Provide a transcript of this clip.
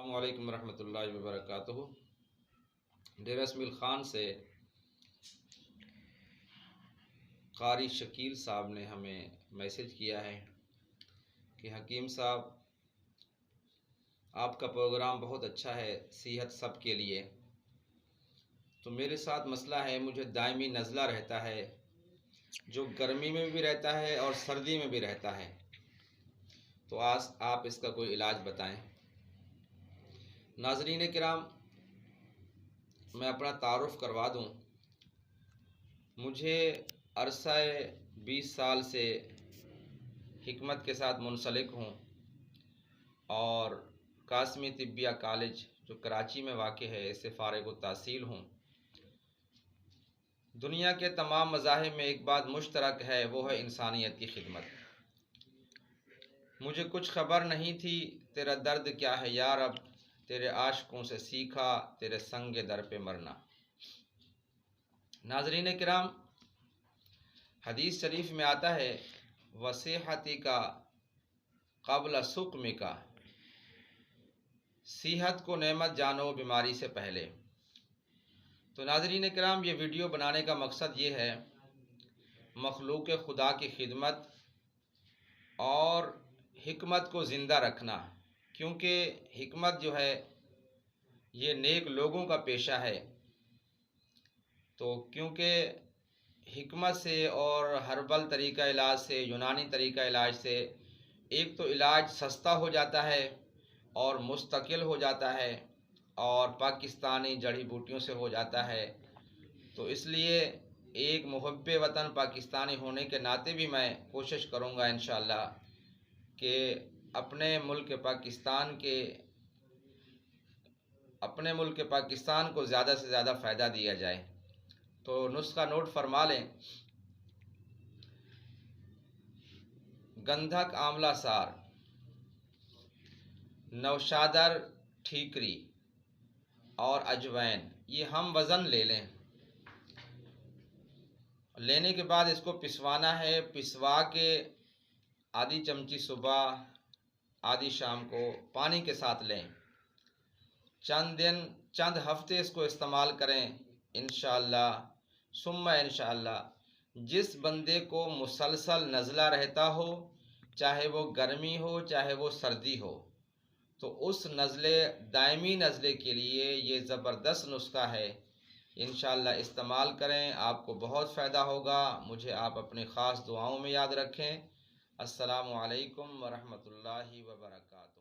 अस्सलामुअलैकुम रहमतुल्लाहि व बरकातुहू। डेरा इसमाइल ख़ान से क़ारी शकील साहब ने हमें मैसेज किया है कि हकीम साहब, आपका प्रोग्राम बहुत अच्छा है, सेहत सब के लिए। तो मेरे साथ मसला है, मुझे दायमी नज़ला रहता है, जो गर्मी में भी रहता है और सर्दी में भी रहता है। तो आज आप इसका कोई इलाज बताएं। नाज़रीन किराम, मैं अपना तारुफ़ करवा दूं। मुझे अरसा 20 साल से हिकमत के साथ मुंसलिक हूँ और कासमी तिब्बिया कॉलेज जो कराची में वाक़ है, इससे फ़ारिग़ तहसील हूँ। दुनिया के तमाम मज़ाहिब में एक बात मुश्तरक है, वो है इंसानियत की खिदमत। मुझे कुछ ख़बर नहीं थी, तेरा दर्द क्या है या रब, तेरे आशिकों से सीखा, तेरे संग दर पे मरना। नाज़रीन किराम, हदीस शरीफ में आता है, वसीहती का क़ब्ल सुक़्म का, सेहत को नेमत जानो बीमारी से पहले। तो नाज़रीन किराम, ये वीडियो बनाने का मकसद ये है, मखलूक़ खुदा की खिदमत और हिकमत को ज़िंदा रखना, क्योंकि हिकमत जो है ये नेक लोगों का पेशा है। तो क्योंकि हिकमत से और हर्बल तरीका इलाज से, यूनानी तरीका इलाज से, एक तो इलाज सस्ता हो जाता है और मुस्तकिल हो जाता है और पाकिस्तानी जड़ी बूटियों से हो जाता है। तो इसलिए एक मुहब्बे वतन पाकिस्तानी होने के नाते भी मैं कोशिश करूँगा इंशाअल्लाह कि अपने मुल्क पाकिस्तान को ज़्यादा से ज़्यादा फ़ायदा दिया जाए। तो नुस्खा नोट फरमा लें। गंधक आंवला सार, नौशादर ठीकरी और अजवैन, ये हम वज़न ले लें। लेने के बाद इसको पिसवाना है। पिसवा के आधी चमची सुबह, आधी शाम को पानी के साथ लें। चंद हफ्ते इसको इस्तेमाल करें इंशाअल्लाह। सुम्मा इंशाअल्लाह जिस बंदे को मुसलसल नज़ला रहता हो, चाहे वो गर्मी हो चाहे वो सर्दी हो, तो उस दायमी नज़ले के लिए ये ज़बरदस्त नुस्खा है। इंशाअल्लाह इस्तेमाल करें, आपको बहुत फ़ायदा होगा। मुझे आप अपनी ख़ास दुआओं में याद रखें। अस्सलामु अलैकुम व रहमतुल्लाहि व बरकातुहू।